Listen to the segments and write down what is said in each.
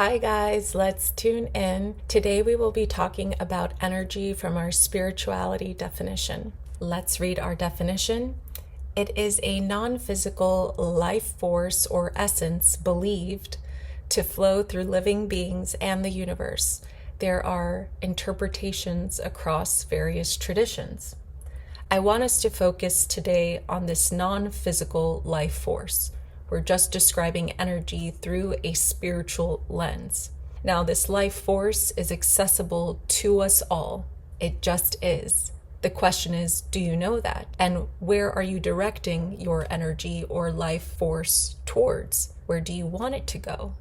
Hi guys, let's tune in. Today we will be talking about energy from our spirituality definition. Let's read our definition. It is a non-physical life force or essence believed to flow through living beings and the universe. There are interpretations across various traditions. I want us to focus today on this non-physical life force. We're just describing energy through a spiritual lens. Now, this life force is accessible to us all. It just is. The question is, do you know that? And where are you directing your energy or life force towards? Where do you want it to go?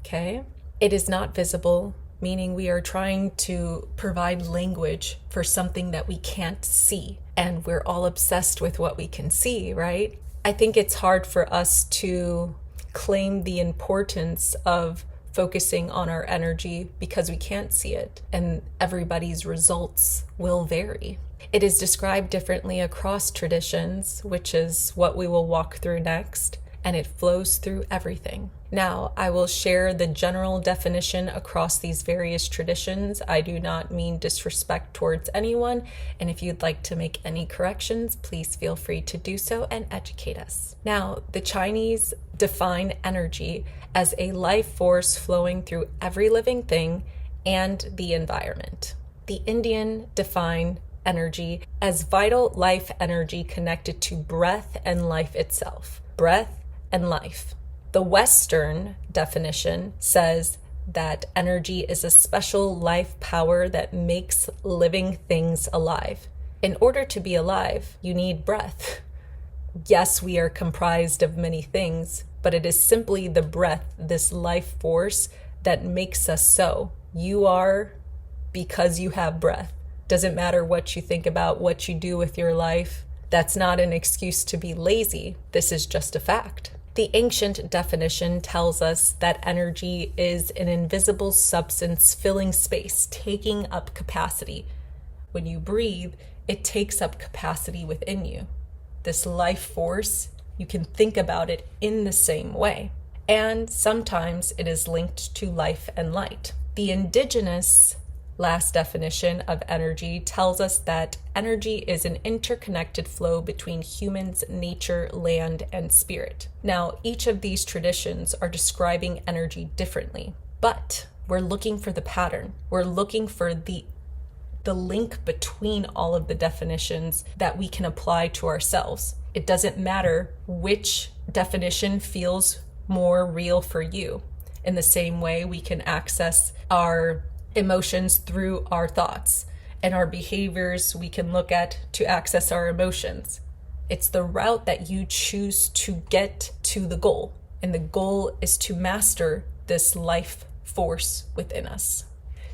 Okay? It is not visible, meaning we are trying to provide language for something that we can't see. And we're all obsessed with what we can see, right? I think it's hard for us to claim the importance of focusing on our energy because we can't see it, and everybody's results will vary. It is described differently across traditions, which is what we will walk through next, and it flows through everything. Now, I will share the general definition across these various traditions. I do not mean disrespect towards anyone, and if you'd like to make any corrections, please feel free to do so and educate us. Now, the Chinese define energy as a life force flowing through every living thing and the environment. The Indian define energy as vital life energy connected to breath and life itself. Breath and life. The Western definition says that energy is a special life power that makes living things alive. In order to be alive, you need breath. Yes, we are comprised of many things, but it is simply the breath, this life force, that makes us so. You are because you have breath. Doesn't matter what you think about, what you do with your life. That's not an excuse to be lazy. This is just a fact. The ancient definition tells us that energy is an invisible substance filling space, taking up capacity. When you breathe, it takes up capacity within you. This life force, you can think about it in the same way. And sometimes it is linked to life and light. The indigenous last definition of energy tells us that energy is an interconnected flow between humans, nature, land, and spirit. Now, each of these traditions are describing energy differently, but we're looking for the pattern. We're looking for the link between all of the definitions that we can apply to ourselves. It doesn't matter which definition feels more real for you. In the same way, we can access our emotions through our thoughts, and our behaviors we can look at to access our emotions. It's the route that you choose to get to the goal, and the goal is to master this life force within us.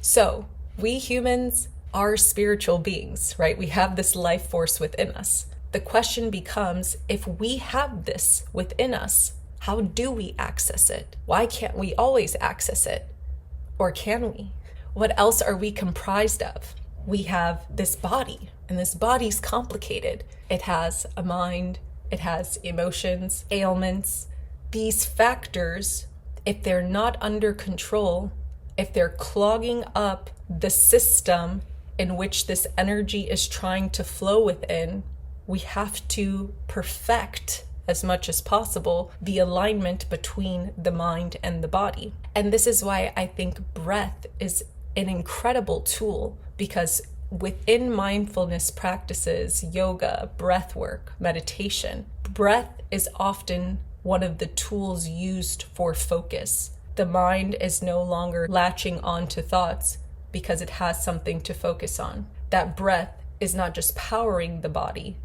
So we humans are spiritual beings, right? We have this life force within us. The question becomes, if we have this within us, how do we access it? Why can't we always access it? Or can we? What else are we comprised of? We have this body, and this body's complicated. It has a mind, it has emotions, ailments. These factors, if they're not under control, if they're clogging up the system in which this energy is trying to flow within, we have to perfect as much as possible the alignment between the mind and the body. And this is why I think breath is an incredible tool, because within mindfulness practices, yoga, breath work, meditation, breath is often one of the tools used for focus. The mind is no longer latching on to thoughts because it has something to focus on. That breath is not just powering the body,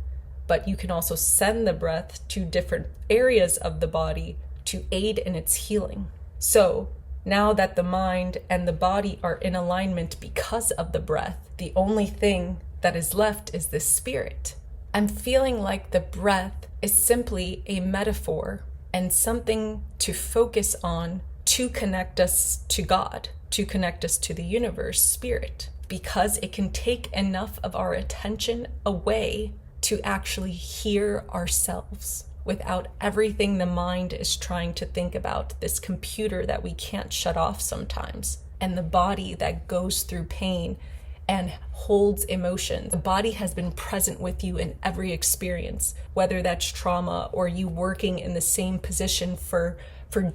but you can also send the breath to different areas of the body to aid in its healing. So now that the mind and the body are in alignment because of the breath, the only thing that is left is the spirit. I'm feeling like the breath is simply a metaphor and something to focus on to connect us to God, to connect us to the universe, spirit, because it can take enough of our attention away to actually hear ourselves. without everything the mind is trying to think about, this computer that we can't shut off sometimes, and the body that goes through pain and holds emotions. The body has been present with you in every experience, whether that's trauma or you working in the same position for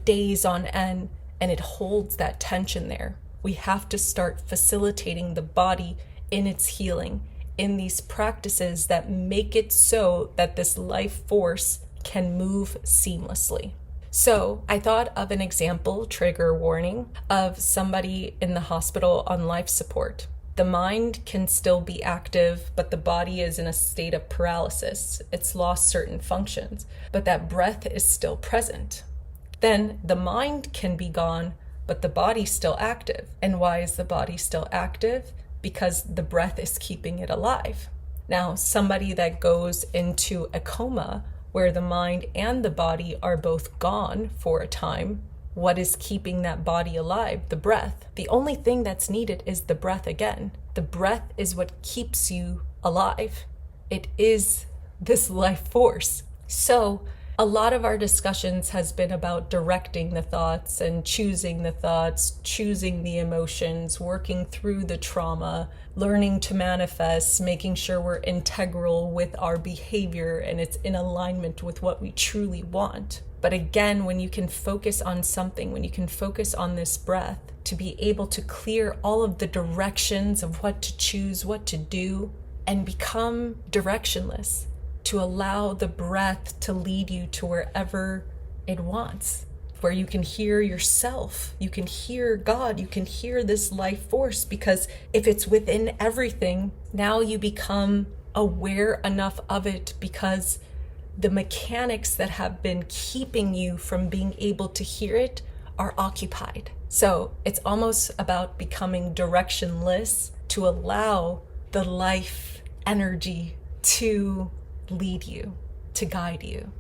days on end, and it holds that tension there. We have to start facilitating the body in its healing, in these practices that make it so that this life force can move seamlessly. So I thought of an example, trigger warning, of somebody in the hospital on life support. The mind can still be active, but the body is in a state of paralysis. It's lost certain functions, but that breath is still present. Then the mind can be gone, but the body's still active. And why is the body still active? Because the breath is keeping it alive. Now, somebody that goes into a coma where the mind and the body are both gone for a time, what is keeping that body alive? The breath. The only thing that's needed is the breath again. The breath is what keeps you alive. It is this life force. So a lot of our discussions has been about directing the thoughts and choosing the thoughts, choosing the emotions, working through the trauma, learning to manifest, making sure we're integral with our behavior and it's in alignment with what we truly want. But again, when you can focus on something, when you can focus on this breath, to be able to clear all of the directions of what to choose, what to do, and become directionless, to allow the breath to lead you to wherever it wants, where you can hear yourself, you can hear God, you can hear this life force, because if it's within everything, now you become aware enough of it because the mechanics that have been keeping you from being able to hear it are occupied. So it's almost about becoming directionless to allow the life energy to lead you, to guide you.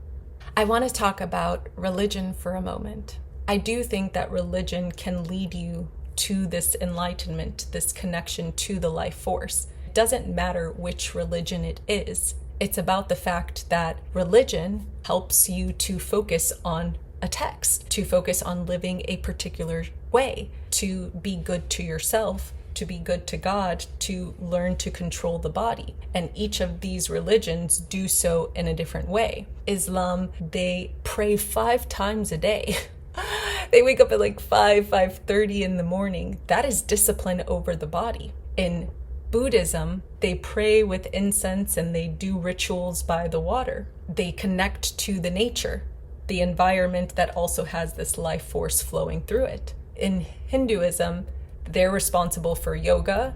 I want to talk about religion for a moment. I do think that religion can lead you to this enlightenment, this connection to the life force. It doesn't matter which religion it is. It's about the fact that religion helps you to focus on a text, to focus on living a particular way, to be good to yourself, to be good to God, to learn to control the body. And each of these religions do so in a different way. Islam, they pray 5 times a day. They wake up at like 5:30 in the morning. That is discipline over the body. In Buddhism, they pray with incense and they do rituals by the water. They connect to the nature, the environment that also has this life force flowing through it. In Hinduism, they're responsible for yoga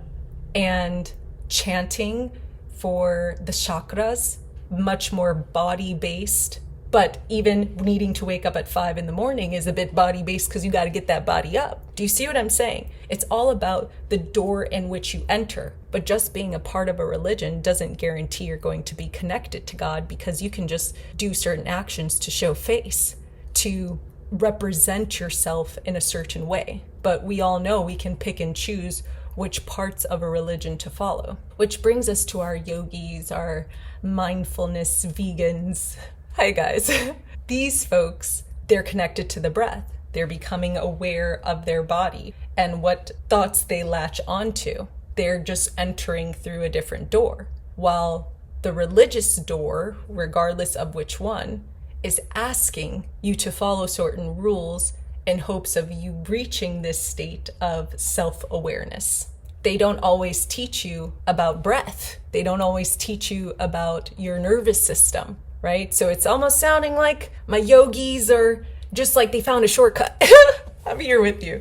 and chanting for the chakras, much more body-based. But even needing to wake up at 5 in the morning is a bit body-based because you got to get that body up. Do you see what I'm saying? It's all about the door in which you enter. But just being a part of a religion doesn't guarantee you're going to be connected to God, because you can just do certain actions to show face, to represent yourself in a certain way. But we all know we can pick and choose which parts of a religion to follow. Which brings us to our yogis, our mindfulness vegans. Hi guys. These folks, they're connected to the breath. They're becoming aware of their body and what thoughts they latch onto. They're just entering through a different door. While the religious door, regardless of which one, is asking you to follow certain rules in hopes of you reaching this state of self-awareness. They don't always teach you about breath. They don't always teach you about your nervous system, right? So it's almost sounding like my yogis are just like they found a shortcut. I'm here with you.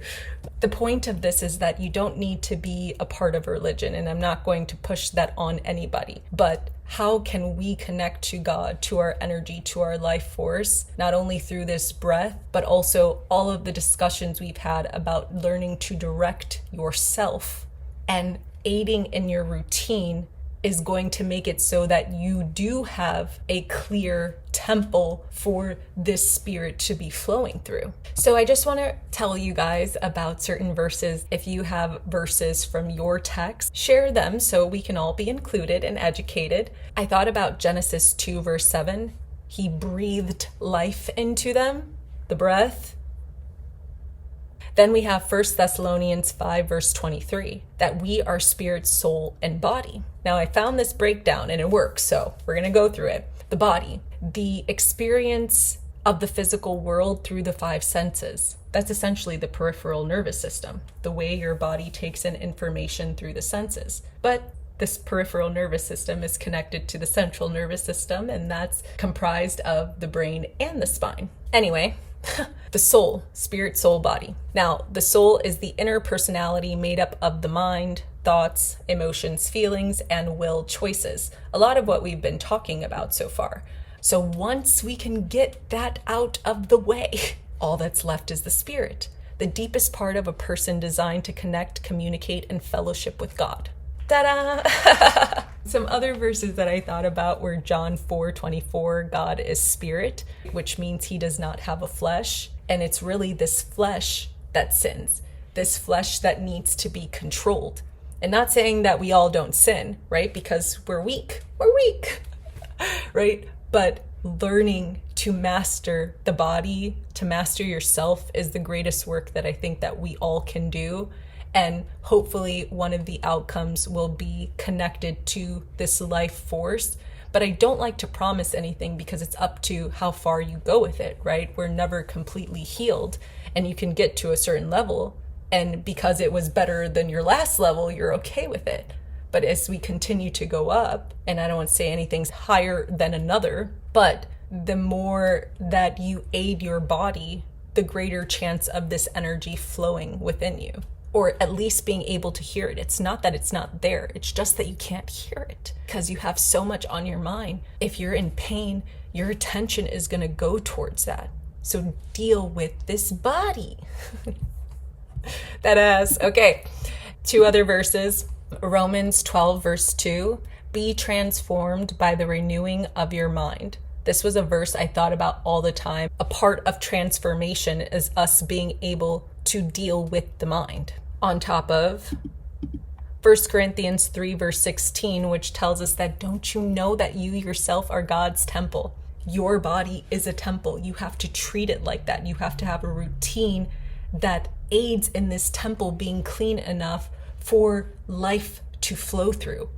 The point of this is that you don't need to be a part of a religion, and I'm not going to push that on anybody. But how can we connect to God, to our energy, to our life force, not only through this breath, but also all of the discussions we've had about learning to direct yourself, and aiding in your routine is going to make it so that you do have a clear temple for this spirit to be flowing through. So I just want to tell you guys about certain verses. If you have verses from your text, share them so we can all be included and educated. I thought about Genesis 2 verse 7. He breathed life into them, the breath. Then we have 1 Thessalonians 5, verse 23, that we are spirit, soul, and body. Now, I found this breakdown and it works, so we're going to go through it. The body, the experience of the physical world through the five senses. That's essentially the peripheral nervous system, the way your body takes in information through the senses. But this peripheral nervous system is connected to the central nervous system, and that's comprised of the brain and the spine. Anyway, the soul, spirit, soul, body. Now, the soul is the inner personality made up of the mind, thoughts, emotions, feelings, and will choices. A lot of what we've been talking about so far. So once we can get that out of the way, all that's left is the spirit, the deepest part of a person designed to connect, communicate, and fellowship with God. Ta-da! Some other verses that I thought about were John 4:24, God is spirit, which means he does not have a flesh. And it's really this flesh that sins, this flesh that needs to be controlled. And not saying that we all don't sin, right? Because we're weak, right? But learning to master the body, to master yourself is the greatest work that I think that we all can do. And hopefully one of the outcomes will be connected to this life force. But I don't like to promise anything because it's up to how far you go with it, right? We're never completely healed, and you can get to a certain level, and because it was better than your last level, you're okay with it. But as we continue to go up, and I don't want to say anything's higher than another, but the more that you aid your body, the greater chance of this energy flowing within you, or at least being able to hear it. It's not that it's not there. It's just that you can't hear it because you have so much on your mind. If you're in pain, your attention is going to go towards that. So deal with this body. That ass. Okay. 2 other verses. Romans 12, verse 2. Be transformed by the renewing of your mind. This was a verse I thought about all the time. A part of transformation is us being able to deal with the mind. On top of 1 Corinthians 3, verse 16, which tells us that don't you know that you yourself are God's temple? Your body is a temple. You have to treat it like that. You have to have a routine that aids in this temple being clean enough for life to flow through.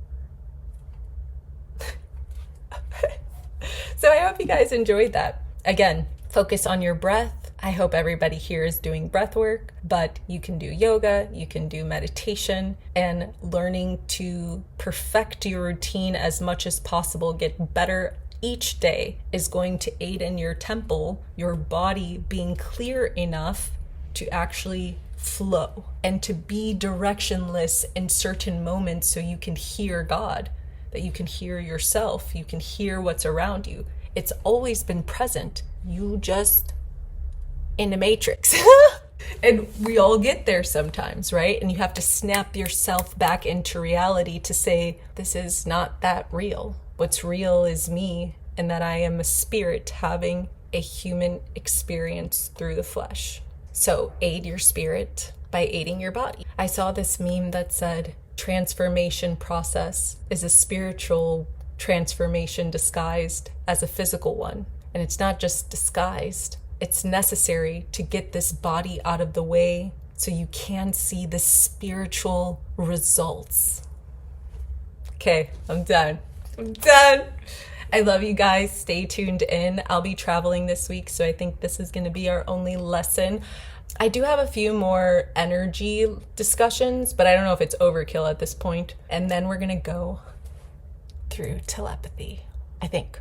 So I hope you guys enjoyed that. Again, focus on your breath. I hope everybody here is doing breath work, but you can do yoga, you can do meditation, and learning to perfect your routine as much as possible, get better each day, is going to aid in your temple, your body being clear enough to actually flow and to be directionless in certain moments so you can hear God, that you can hear yourself, you can hear what's around you. It's always been present. You just in the matrix. And we all get there sometimes, right? And you have to snap yourself back into reality to say, this is not that real. What's real is me, and that I am a spirit having a human experience through the flesh. So aid your spirit by aiding your body. I saw this meme that said, transformation process is a spiritual transformation disguised as a physical one. And it's not just disguised. It's necessary to get this body out of the way so you can see the spiritual results. Okay, I'm done. I love you guys. Stay tuned in. I'll be traveling this week, so I think this is going to be our only lesson. I do have a few more energy discussions, but I don't know if it's overkill at this point. And then we're going to go through telepathy, I think.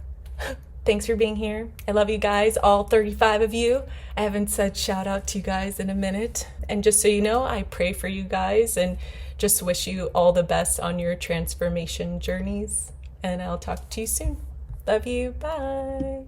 Thanks for being here. I love you guys, all 35 of you. I haven't said shout out to you guys in a minute. And just so you know, I pray for you guys and just wish you all the best on your transformation journeys. And I'll talk to you soon. Love you. Bye.